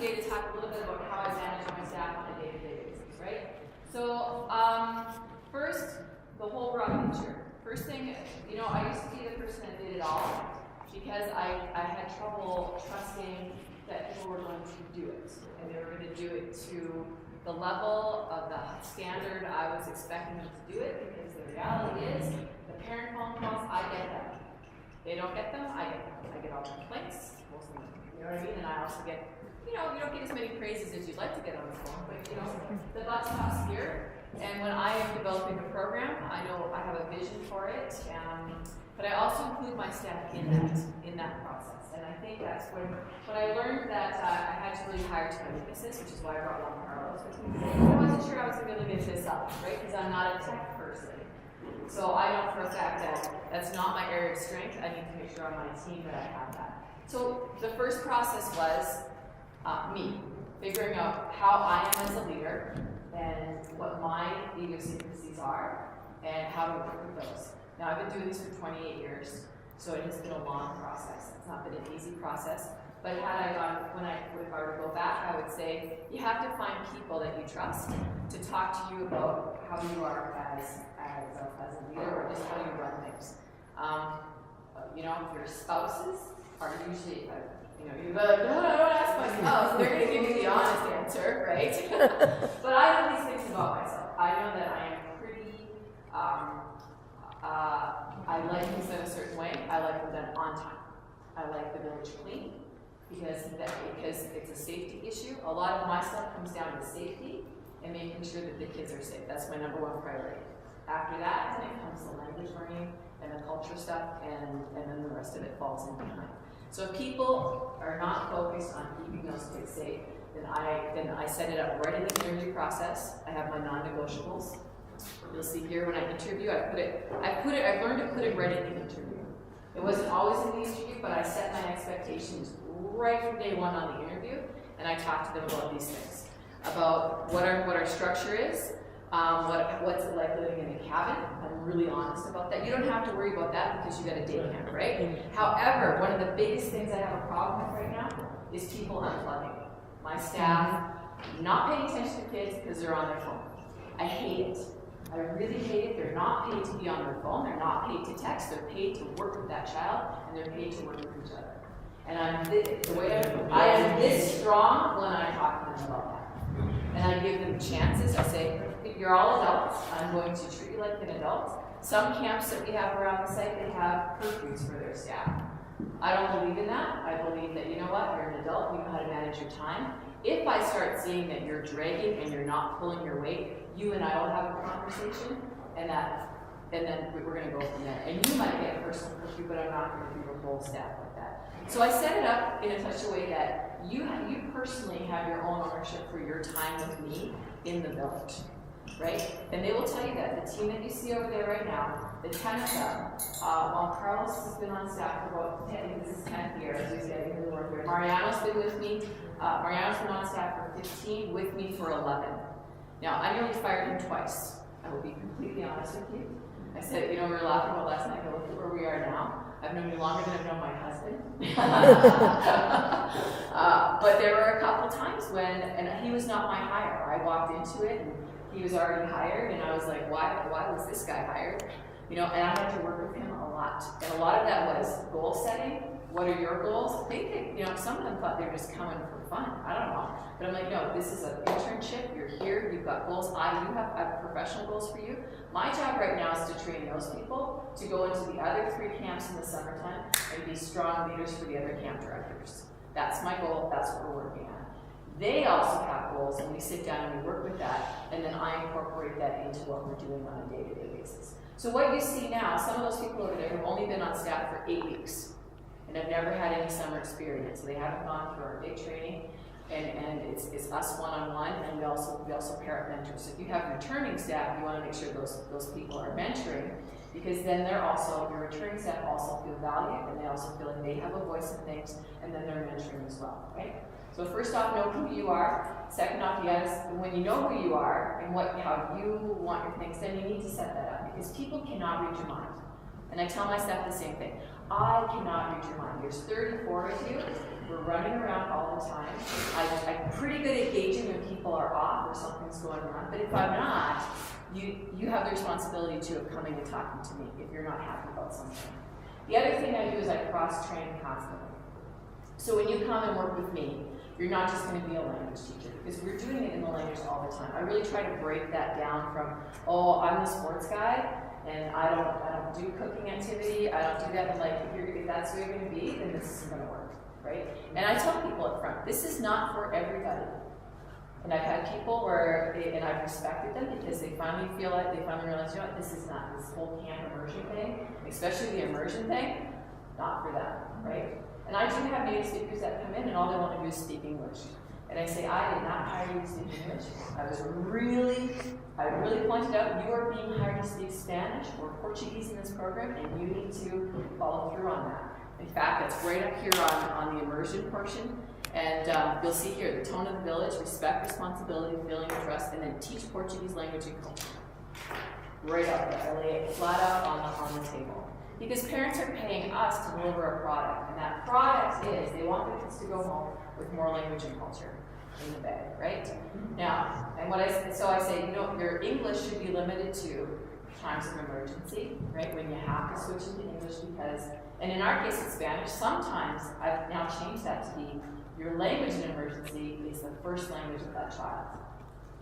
today to talk a little bit about how I manage my staff on a day-to-day basis, right? So, first, the whole broad picture. First thing, you know, I used to be the person that did it all because I had trouble trusting that people were going to do it, and they were going to do it to the level of the standard I was expecting them to do it, because the reality is, the parent phone calls, I get them. They don't get them, I get them. I get all the complaints, most of them, you know what I mean? And I also get, you know, you don't get as many praises as you'd like to get on the phone, but you know, the buck stops here. And when I am developing a program, I know I have a vision for it, but I also include my staff in that process. And I think that's when I learned that I had to really hire to my weaknesses, which is why I brought along Carlos with me. I wasn't sure I was going to get this up, right? Because I'm not a tech person. So I know for a fact that that's not my area of strength. I need to make sure on my team that I have that. So the first process was me figuring out how I am as a leader and what my idiosyncrasies are and how to work with those. Now, I've been doing this for 28 years, so it has been a long process. It's not been an easy process, but if I were to go back, I would say you have to find people that you trust to talk to you about how you are as a leader, or just how you run things. You know, your spouses are usually, you're like, no, don't ask my spouse. They're going to give you the honest answer, right? But I know these things about myself. I know that I am pretty, I like things done a certain way. I like them done on time. I like the village clean because it's a safety issue. A lot of my stuff comes down to safety and making sure that the kids are safe. That's my number one priority. After that, then it comes the language learning and the culture stuff, and then the rest of it falls in behind. So if people are not focused on keeping those kids safe, then I set it up right in the interview process. I have my non-negotiables. You'll see here when I interview, I've learned to put it right in the interview. It wasn't always in the interview, but I set my expectations right from day one on the interview, and I talked to them about these things, about what our structure is, what's it like living in a cabin. I'm really honest about that. You don't have to worry about that because you got a day camp, right? However, one of the biggest things I have a problem with right now is people unplugging. My staff not paying attention to kids because they're on their phone. I hate it. I really hate it. They're not paid to be on their phone. They're not paid to text. They're paid to work with that child, and they're paid to work with each other. And I am this strong when I talk to them about that. And I give them chances. I say, you're all adults. I'm going to treat you like an adult. Some camps that we have around the site, they have curfews for their staff. I don't believe in that. I believe that, you know what, you're an adult, you know how to manage your time. If I start seeing that you're dragging and you're not pulling your weight, you and I will have a conversation, and then we're going to go from there. And you might get a personal curfew, but I'm not going to do a whole staff like that. So I set it up in such a way that you personally have your own ownership for your time with me in the village, right? And they will tell you that. The team that you see over there right now, the 10 of them, while Carlos has been on staff for about 10, this is 10th year, as he's getting into the work here. Mariano's been with me. Mariano's been on staff for 15, with me for 11. Now, I nearly fired him twice. I will be completely honest with you. I said, we were laughing about last night, but look at where we are now. I've known you longer than I've known my husband. But there were a couple times and he was not my hire. I walked into it, and he was already hired, and I was like, why was this guy hired? And I had to work with him a lot. And a lot of that was goal setting. What are your goals? I think that, some of them thought they were just coming for fun. I don't know. But I'm like, no, this is an internship. You're here. You've got goals. I have professional goals for you. My job right now is to train those people to go into the other 3 camps in the summertime and be strong leaders for the other camp directors. That's my goal. That's what we're working on. They also have goals, and we sit down and we work with that, and then I incorporate that into what we're doing on a day-to-day basis. So what you see now, some of those people over there have only been on staff for 8 weeks. And I've never had any summer experience. So they haven't gone through our big training, and it's us one-on-one, and we also parent mentor. So if you have returning staff, you want to make sure those people are mentoring, because then your returning staff also feel valued, and they also feel like they have a voice in things, and then they're mentoring as well, right? So first off, know who you are. Second off, when you know who you are and how you want your things, then you need to set that up, because people cannot read your mind. And I tell my staff the same thing. I cannot read your mind. There's 34 of you. We're we're running around all the time. I'm pretty good at gauging when people are off or something's going on, but if I'm not, you have the responsibility too of coming and talking to me if you're not happy about something. The other thing I do is I cross-train constantly. So when you come and work with me, you're not just going to be a language teacher, because we're doing it in the language all the time. I really try to break that down from, oh, I'm the sports guy, and I don't do cooking activity, I don't do that, and like, if that's where you're going to be, then this isn't going to work, right? And I tell people up front, this is not for everybody. And I've had people where, and I've respected them because they finally realize, you know what, this is not this whole camp immersion thing, especially the immersion thing, not for them, right? And I do have native speakers that come in and all they want to do is speak English. And I say, I did not hire you to speak English. I really pointed out you are being hired to speak Spanish or Portuguese in this program, and you need to follow through on that. In fact, that's right up here on the immersion portion. And you'll see here, the tone of the village, respect, responsibility, feeling of trust, and then teach Portuguese language and culture. Right up there, I lay it flat out on the table. Because parents are paying us to deliver a product, and that product is, they want their kids to go home with more language and culture in the bag, right? Now, and so I say, you know, your English should be limited to times of emergency, right? When you have to switch into English because, and in our case it's Spanish, sometimes I've now changed that to be, your language in emergency is the first language of that child,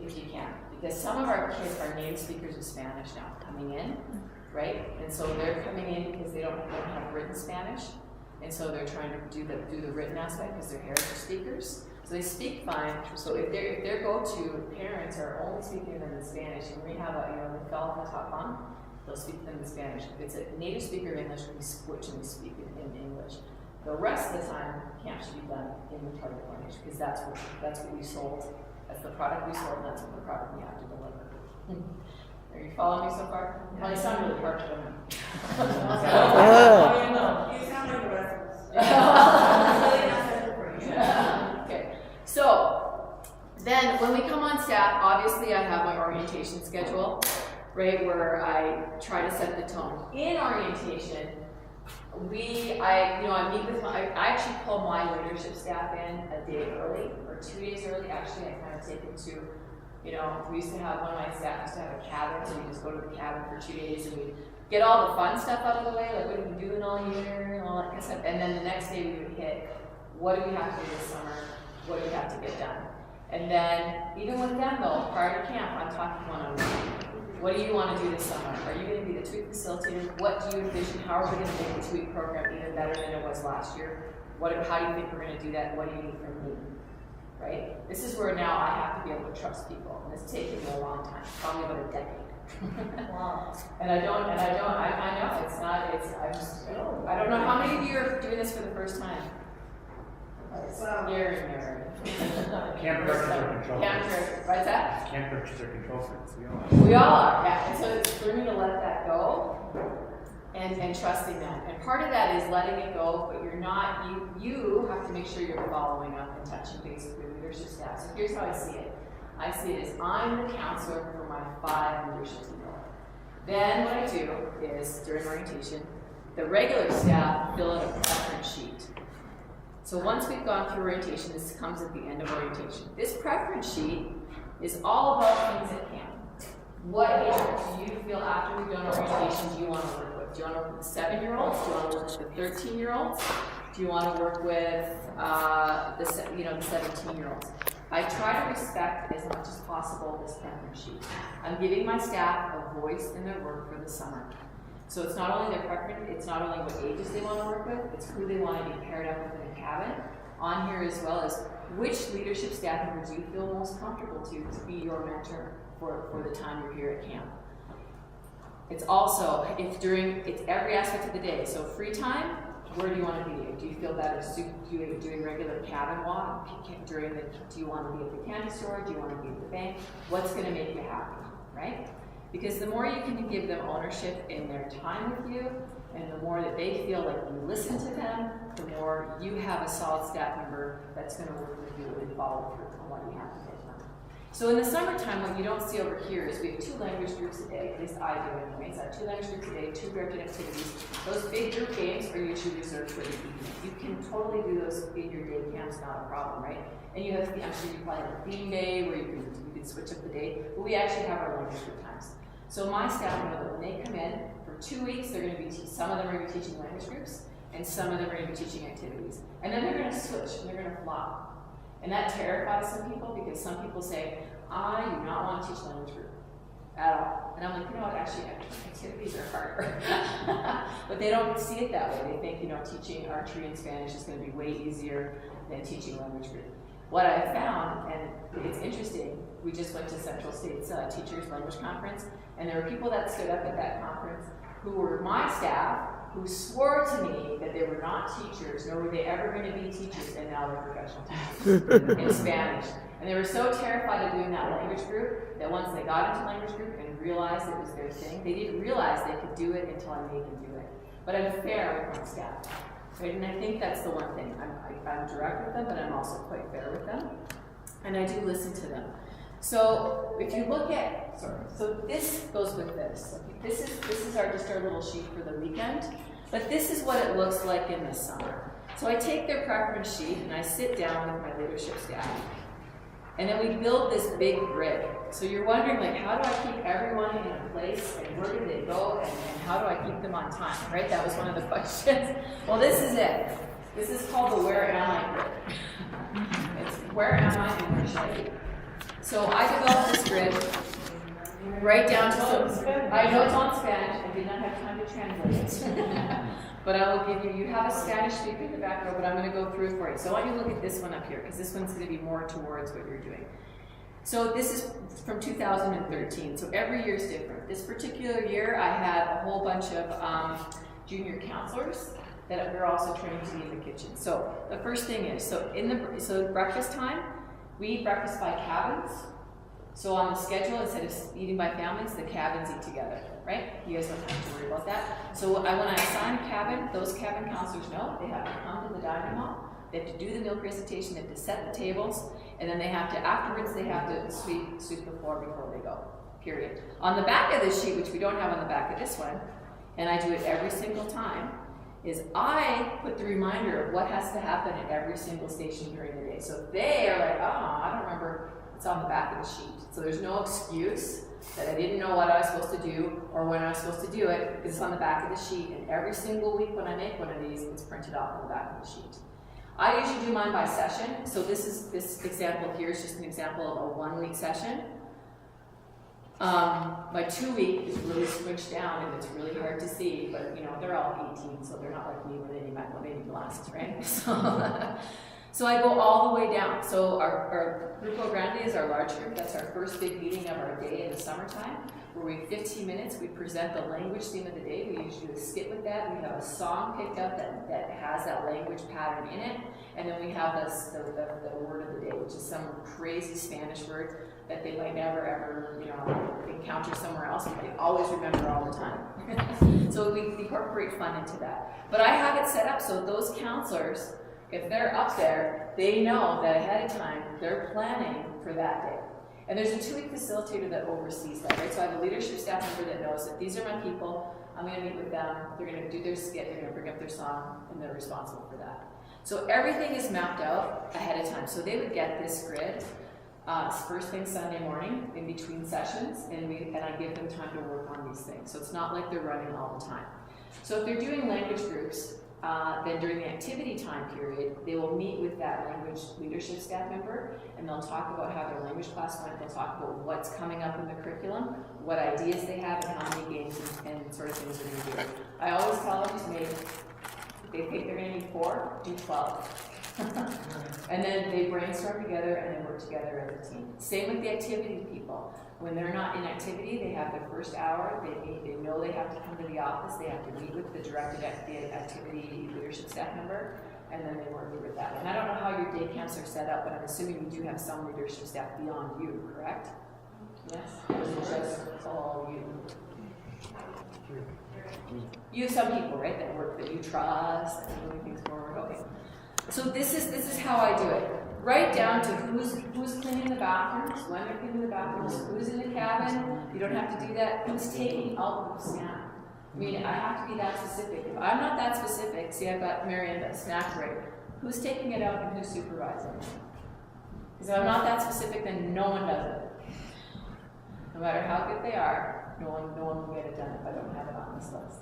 if you can. Because some of our kids are native speakers of Spanish now coming in, right? And so they're coming in because they don't have written Spanish. And so they're trying to do the written aspect because they're heritage speakers. So they speak fine. So if their go-to parents are only speaking them in Spanish, and we have they fell off the top bunk, they'll speak them in Spanish. If it's a native speaker of English, we switch and we speak in English. The rest of the time, camp should be done in the target language because that's what we sold. That's the product we sold, and that's what the product we have to deliver. Are you following me so far? Yeah. Well, you sound really parched on me. You sound like the rest of us. Okay. So then when we come on staff, obviously I have my orientation schedule, right, where I try to set the tone. In orientation, I meet with I actually pull my leadership staff in a day early, or 2 days early. Actually, I kind of take it to, we used to have, one of my staff used to have a cabin, so we just go to the cabin for 2 days and we get all the fun stuff out of the way, like what have we been doing all year and all that kind of stuff. And then the next day we would hit, what do we have to do this summer? What do we have to get done? And then, even with them though, prior to camp, I'm talking one-on-one. What do you want to do this summer? Are you going to be the TWEET facilitator? What do you envision? How are we going to make the TWEET program even better than it was last year? How do you think we're going to do that? What do you need from me? Right? This is where now I have to be able to trust people. And it's taken me a long time, probably about a decade. Wow. And I know I don't know how many of you are doing this for the first time. Scary. Camp directors are control freaks. What's that? Camp directors are control freaks. We all are, yeah. And so it's learning to let that go and trusting that. And part of that is letting it go, but you're not, you have to make sure you're following up and touching base with your leadership staff. So here's how I see it. I see it as I'm the counselor for my 5 leadership people. Then what I do is, during orientation, the regular staff fill out a preference sheet. So once we've gone through orientation, this comes at the end of orientation. This preference sheet is all about things at camp. What age group do you feel after we've done orientation do you want to work with? Do you want to work with the 7-year-olds? Do you want to work with the 13-year-olds? Do you want to work with the 17-year-olds? I try to respect as much as possible this preference sheet. I'm giving my staff a voice in their work for the summer. So it's not only their preference, it's not only what ages they want to work with, it's who they want to be paired up with in a cabin. On here as well as which leadership staff members you feel most comfortable to be your mentor for the time you're here at camp. It's also, it's every aspect of the day. So free time, where do you want to be? Do you feel better doing regular cabin walk? Do you want to be at the candy store? Do you want to be at the bank? What's going to make you happy, right? Because the more you can give them ownership in their time with you, and the more that they feel like you listen to them, the more you have a solid staff member that's going to work with you and follow through on what you have to get done. So in the summertime, what you don't see over here is we have 2 language groups a day, at least I do anyways. I have 2 language groups a day, 2 directed activities. Those big group games are usually reserved for the evening. You can totally do those in your day camps, not a problem, right? And you have, I'm sure you probably have a theme day where you can switch up the day, but we actually have our language group times. So my staff know that when they come in, for 2 weeks, they're going to be, some of them are going to be teaching language groups, and some of them are going to be teaching activities. And then they're going to switch, and they're going to flop. And that terrifies some people, because some people say, I do not want to teach language group at all. And I'm like, you know what, actually, activities are harder. But they don't see it that way. They think, you know, teaching archery and Spanish is going to be way easier than teaching language group. What I found, and it's interesting, we just went to Central State's Teachers Language Conference, and there were people that stood up at that conference who were my staff, who swore to me that they were not teachers, nor were they ever going to be teachers, and now they're professional teachers in Spanish. And they were so terrified of doing that language group that once they got into language group and realized it was their thing, they didn't realize they could do it until I made them do it. But I'm fair with my staff, right? And I think that's the one thing. I'm direct with them, but I'm also quite fair with them. And I do listen to them. So if you look at, so this goes with this. Okay, this is just our little sheet for the weekend, but this is what it looks like in the summer. So I take their preference sheet and I sit down with my leadership staff, and then we build this big grid. So you're wondering, like, how do I keep everyone in a place, and where do they go, and how do I keep them on time, right? That was one of the questions. Well, this is it. This is called the where am I grid. It's where am I and where should I be? So I developed this grid right down to, I know it's on Spanish, I did not have time to translate it. But I will give you, you have a Spanish speaker in the back row, but I'm going to go through it for you. So I want you to look at this one up here, because this one's going to be more towards what you're doing. So this is from 2013, so every year is different. This particular year, I had a whole bunch of junior counselors that we're also training to be in the kitchen. So the first thing is, so breakfast time, we eat breakfast by cabins. So on the schedule, instead of eating by families, the cabins eat together, right? You guys don't have to worry about that. So when I assign a cabin, those cabin counselors know they have to come to the dining hall, they have to do the meal presentation, they have to set the tables, and then they have to, afterwards, they have to sweep the floor before they go, period. On the back of this sheet, which we don't have on the back of this one, and I do it every single time, is I put the reminder of what has to happen at every single station during the day. So they are like, oh, I don't remember, it's on the back of the sheet. So there's no excuse that I didn't know what I was supposed to do or when I was supposed to do it, because it's on the back of the sheet. And every single week when I make one of these, it's printed off on the back of the sheet. I usually do mine by session. So this example here is just an example of a 1-week session. My 2-week is really switched down, and it's really hard to see, but you know, they're all 18, so they're not like me where they need glasses, right? So I go all the way down. So our Grupo Grande is our large group. That's our first big meeting of our day in the summertime, where we have 15 minutes. We present the language theme of the day. We usually do a skit with that. We have a song picked up that has that language pattern in it. And then we have the word of the day, which is some crazy Spanish word that they might never ever, encounter somewhere else, but they always remember all the time. So we incorporate fun into that. But I have it set up so those counselors, if they're up there, they know that ahead of time, they're planning for that day. And there's a 2-week facilitator that oversees that, right? So I have a leadership staff member that knows that these are my people, I'm gonna meet with them, they're gonna do their skit, they're gonna bring up their song, and they're responsible for that. So everything is mapped out ahead of time. So they would get this grid first thing Sunday morning in between sessions, and I give them time to work on these things. So it's not like they're running all the time. So if they're doing language groups, then during the activity time period, they will meet with that language leadership staff member, and they'll talk about how their language class went. They'll talk about what's coming up in the curriculum, what ideas they have, and how many games and sort of things they're going to do. I always tell them to make, if they think they're going to need 4, do 12. And then they brainstorm together and they work together as a team. Same with the activity people. When they're not in activity, they have their first hour, they know they have to come to the office, they have to meet with the directed activity leadership staff member, and then they work with that. And I don't know how your day camps are set up, but I'm assuming you do have some leadership staff beyond you, correct? Yes? Or is it just all you? You have some people, right, that work that you trust, that are moving things forward. Okay. So this is how I do it. Right down to who's cleaning the bathrooms, when they're cleaning the bathrooms, who's in the cabin. You don't have to do that. Who's taking out the snack? I mean, I have to be that specific. If I'm not that specific, see, I've got Marion that snack right. Who's taking it out and who's supervising? Because if I'm not that specific, then no one does it. No matter how good they are, no one will get it done if I don't have it on this list.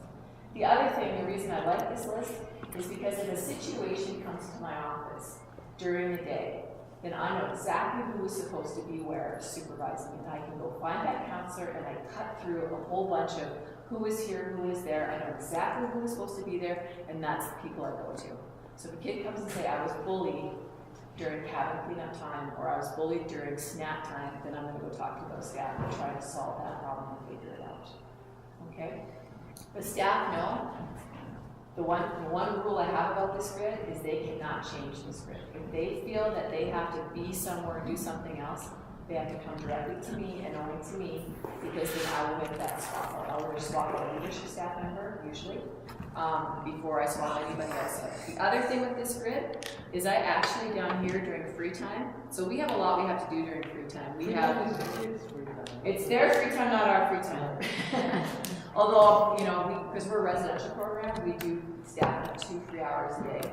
The other thing, the reason I like this list is because if a situation comes to my office during the day, then I know exactly who is supposed to be where supervising, and I can go find that counselor and I cut through a whole bunch of who is here, who is there. I know exactly who is supposed to be there, and that's the people I go to. So if a kid comes and say, I was bullied during cabin cleanup time, or I was bullied during snack time, then I'm going to go talk to those staff and try to solve that problem and figure it out. Okay? The staff know the one rule I have about this grid is they cannot change this grid. If they feel that they have to be somewhere and do something else, they have to come directly to me and only to me, because then I will make that swap out. I'll either swap out a leadership staff member, usually, before I swap anybody else out. The other thing with this grid is I actually down here during free time, so we have a lot we have to do during free time. We have, it's their free time, not our free time. Although, you know, because we're a residential program, we do staff have 2-3 hours a day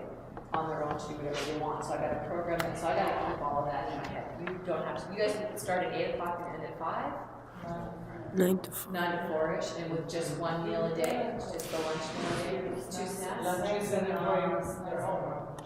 on their own to do whatever they want. So I got to program it. So I got to keep all of that in my head. You don't have to. You guys start at 8 o'clock and end at 5. 9 to 4. 9 to 4-ish, and with just one meal a day, just the lunch meal a day with 2 snacks.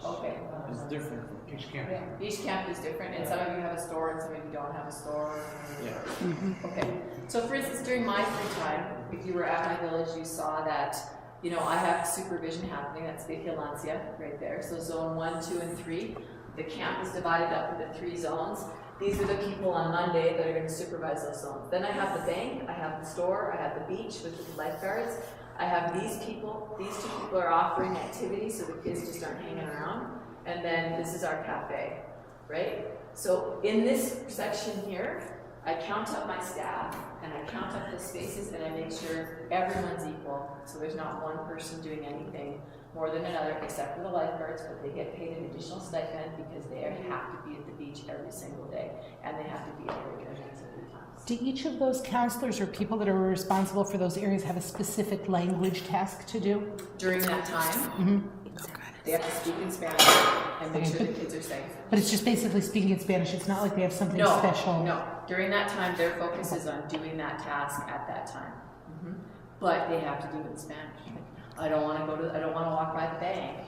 Okay. It's different from each camp. Each camp is different, and some of you have a store, and some of you don't have a store. Yeah. Okay. So, for instance, during my free time, if you were at my village, you saw that, you know, I have supervision happening. That's Vigilancia right there. So, zone 1, 2, and 3. The camp is divided up into 3 zones. These are the people on Monday that are going to supervise those zones. Then I have the bank, I have the store, I have the beach with the lifeguards. I have these people. These 2 people are offering activities, so the kids just aren't hanging around. And then this is our cafe, right? So in this section here, I count up my staff, and I count up the spaces, and I make sure everyone's equal. So there's not one person doing anything more than another, except for the lifeguards, but they get paid an additional stipend because they have to be at the beach every single day, and they have to be at their events at 3 times. Do each of those counselors or people that are responsible for those areas have a specific language task to do? During that time, Mm-hmm. they have to speak in Spanish and make sure the kids are safe. But it's just basically speaking in Spanish. It's not like they have something special. No. During that time, their focus is on doing that task at that time. Mm-hmm. But they have to do it in Spanish. I don't want to walk by the bank,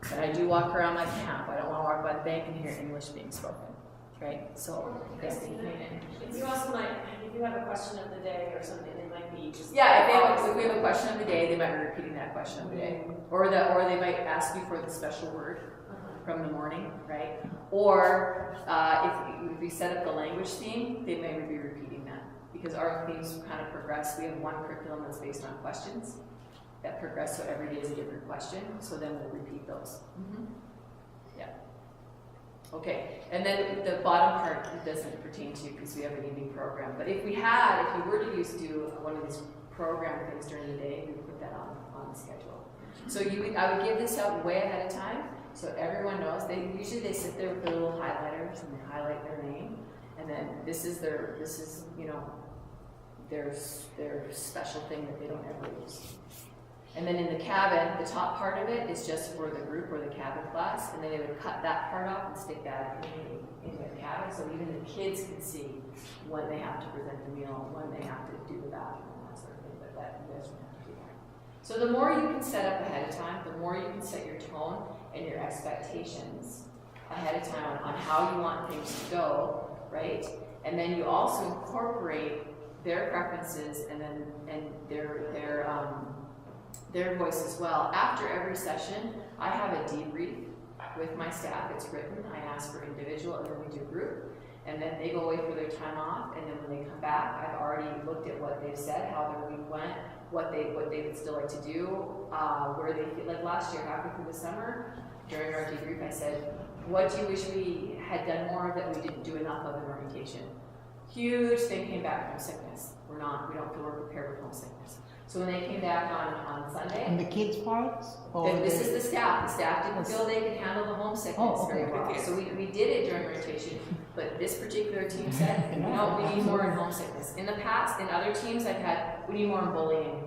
but I do walk around my camp. I don't want to walk by the bank and hear English being spoken, right? So that's the thing. You also might, if you have a question of the day or something, it might be just. Yeah, if we have a question of the day, they might be repeating that question of the day, or they might ask you for the special word from the morning, right? Or if we set up the language theme, they may be repeating that, because our themes kind of progress. We have one curriculum that's based on questions that progress, so every day is a different question, so then we'll repeat those. Yeah. Okay, and then the bottom part doesn't pertain to you because we have an evening program, but if you were to do one of these program things during the day, we would put that on the schedule. So I would give this out way ahead of time, so everyone knows. Usually they sit there with their little highlighters and they highlight their name, and then this is their special thing that they don't ever use. And then in the cabin, the top part of it is just for the group or the cabin class, and then they would cut that part off and stick that in the cabin, so even the kids can see when they have to present the meal, when they have to do the bathroom, and that sort of thing, but that you guys don't have to do that. So the more you can set up ahead of time, the more you can set your tone and your expectations ahead of time on how you want things to go, right? And then you also incorporate their preferences and their voice as well. After every session, I have a debrief with my staff. It's written. I ask for individual, and then we do group. And then they go away for their time off, and then when they come back, I've already looked at what they've said, how their week went, what they would still like to do, where they feel like last year, halfway through the summer, during our debrief, I said, what do you wish we had done more of that we didn't do enough of in orientation? Huge thing came back from sickness. We don't feel we're prepared with homesickness. So when they came back on Sunday, And the kids' parts? this is the staff. The staff didn't feel they could handle the homesickness very well. So we did it during rotation, but this particular team said, no, we need more in homesickness. In the past, in other teams I've had, we need more in bullying.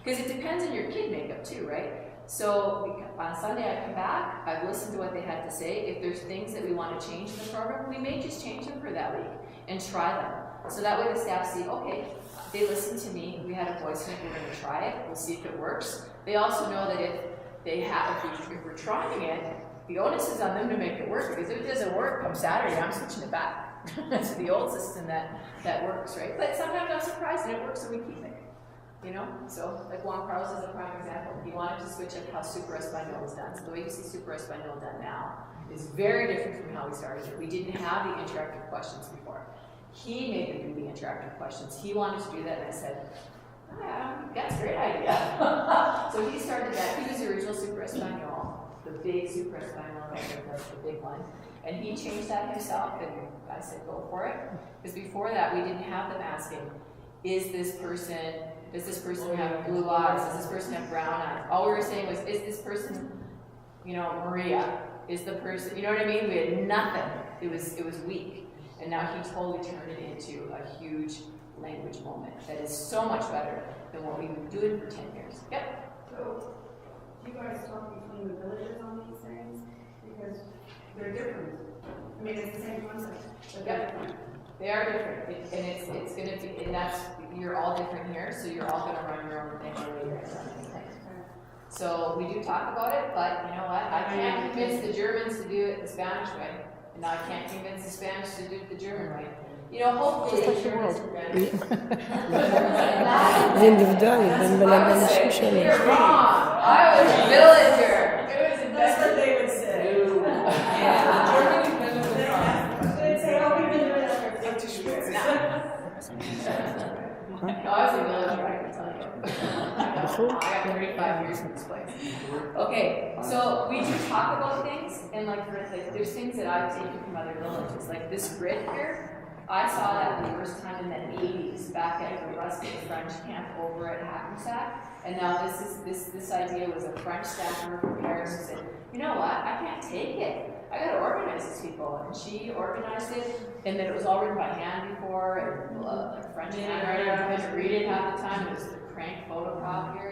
Because it depends on your kid makeup too, right? So on Sunday I come back, I've listened to what they had to say. If there's things that we want to change in the program, we may just change them for that week and try them. So that way the staff see, okay, they listened to me, we had a voice note, we're going to try it, we'll see if it works. They also know that if we're trying it, the onus is on them to make it work, because if it doesn't work, come Saturday, I'm switching it back to the old system that works, right? But sometimes I'm surprised and it works, so we keep it. You know, so like Juan Carlos is a prime example. He wanted to switch up how Super Espanol is done. So the way you see Super Espanol done now is very different from how we started it. We didn't have the interactive questions before. He made them do the interactive questions. He wanted to do that, and I said, that's a great idea. So he started that. He was the original Super Espanol, the big Super Espanol, the big one. And he changed that himself, and I said, go for it. Because before that, we didn't have them asking, does this person have blue eyes? Does this person have brown eyes? All we were saying was, is this person, Maria? Is the person, you know what I mean? We had nothing. It was weak. And now he totally turned it into a huge language moment that is so much better than what we've been doing for 10 years. Yep. So, do you guys talk between the villages on these things? Because they're different. I mean, it's the same concept, but they're different. They are different, and it's going to be, and that's, you're all different here, so you're all going to run your own thing the way you're running things. So we do talk about it, but you know what? I can't convince the Germans to do it the Spanish way, and I can't convince the Spanish to do it the German way. Hopefully the Germans will get it. זה אינדיבידואלי, בין בן אדם שלנו. You're wrong. I was a villager. That's what they would say. They'd say, oh, we've been doing that for 50 years. No, I was a villager, I can tell you. I got 35 years in this place. Okay, so we do talk about things, and like there's things that I've taken from other villages. Like this grid here, I saw that the first time in the 80s, back at the rustic French camp over at Hackensack. And now this idea was a French staffer from Paris who said, you know what, I can't take it. I gotta organize these people. And she organized it, and then it was all written by hand before, and like French handwriting, I couldn't read it half the time, it was a crank photocopier,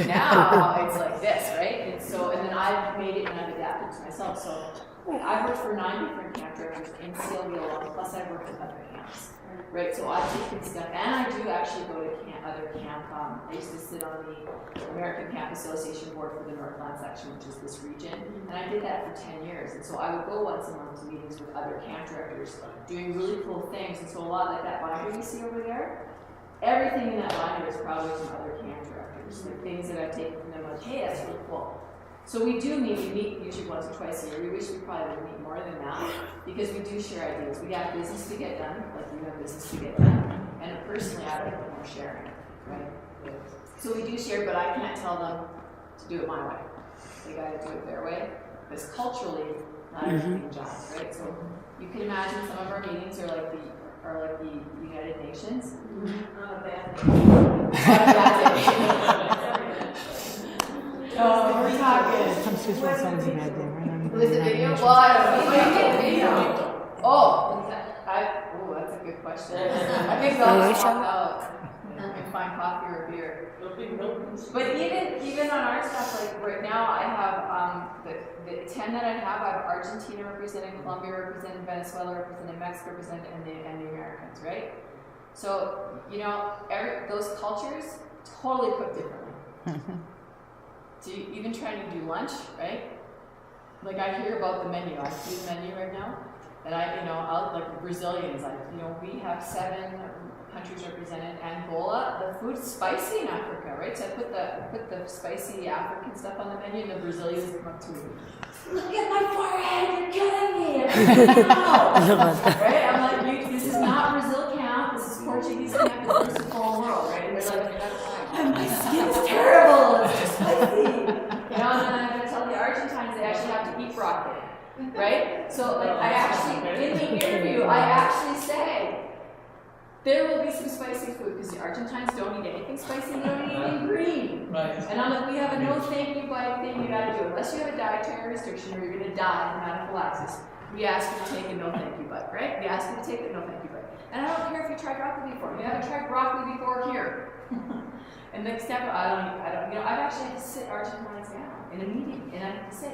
Now it's like this, right? And then I've made it and I've adapted to myself. So I've worked for 9 different camp directors in Sealville alone, plus I've worked with other camps. Right, so I've taken stuff, and I do actually go to other camp. I used to sit on the American Camp Association board for the Northland section, which is this region, and I did that for 10 years. And so I would go once a month to meetings with other camp directors, doing really cool things. And so a lot like that binder you see over there, everything in that binder is probably from other camp directors, like things that I've taken from them, like, hey, that's really cool. So we meet usually once or twice a year. We wish we probably would meet more than that, because we do share ideas. We have business to get done, like you have business to get done. And personally, I like more sharing, right? So we do share, but I can't tell them to do it my way. They gotta do it their way, because culturally, not everything jives, right? So you can imagine some of our meetings are like the United Nations. Not a bad thing. Oh, we're talking. Comes to one songs in that day, right? Was the video? Well, I don't video. Oh, that's a good question. I think I'll just walk out and find coffee or beer. But even on our stuff, like right now, I have the 10 that I have Argentina represented, Colombia represented, Venezuela represented, Mexico represented, and the Americans, right? So those cultures totally cook differently. So even trying to do lunch, right? Like I hear about the menu. I see the menu right now, and I'll like Brazilians. We have 7 countries represented. Angola, the food's spicy in Africa, right? So I put the spicy African stuff on the menu, and the Brazilians come up to me. Look at my forehead, you're killing me. Right? I'm like, this is not Brazil camp. This is Portuguese camp. This is the whole world, right? And they're like, my skin's terrible. It's too spicy. And then I'm going to tell the Argentines they actually have to eat broccoli, right? So like in the interview, I actually say, There will be some spicy food, because the Argentines don't eat anything spicy, they don't eat anything green. Right. And on the, we have a no thank you bite thing you gotta do, unless you have a dietary restriction or you're gonna die from anaphylaxis. We ask you to take a no thank you bite, right? We ask you to take a no thank you bite. And I don't care if you tried broccoli before. You haven't tried broccoli before here. And the step, I've actually had to sit Argentines down in a meeting, and I have to say,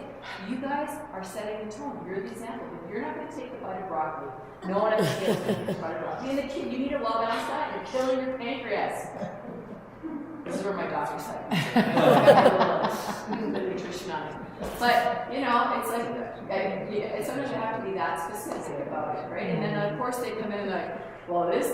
you guys are setting the tone. You're the example. If you're not going to take the bite of broccoli, no one else is going to take the bite of broccoli. And the kid, you need a well-balanced diet. You're killing your pancreas. This is where my doctor said the nutrition on it. But, it's like, sometimes you have to be that specific about it, right? And then, of course, they come in and like, well, this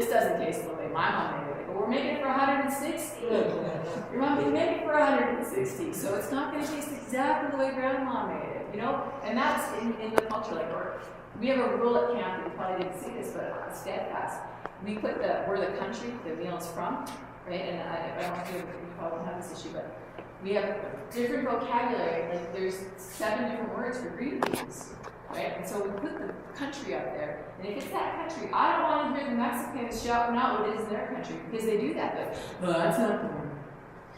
doesn't taste the way my mom made it. But we're making it for 160. Your mom can make it for 160. So it's not going to taste exactly the way grandma made it, And that's in the culture. Like, we have a rule at camp, you probably didn't see this, but steadfast. We put where the country the meal is from, right? And I don't know if you probably won't have this issue, but we have different vocabulary. Like, there's 7 different words for green beans. Right? And so we put the country up there. And if it's that country, I don't want to hear the Mexicans shouting out what it is in their country, because they do that. But, well, that's not the word.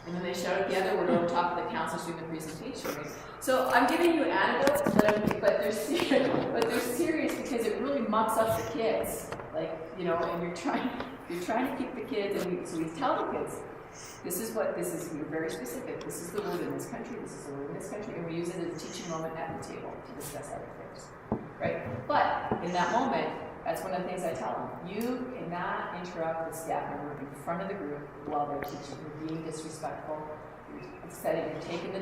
And then they shout out the other word on top of the counselors doing the presentation. Right? So I'm giving you anecdotes, but they're serious because it really mucks up the kids. Like, and you're trying to keep the kids, and so we tell the kids, we're very specific. This is the word in this country, this is the word in this country, and we use it as a teaching moment at the table to discuss other things, right? But in that moment, that's one of the things I tell them. You cannot interrupt the staff member in front of the group while they're teaching. You're being disrespectful. You're taking the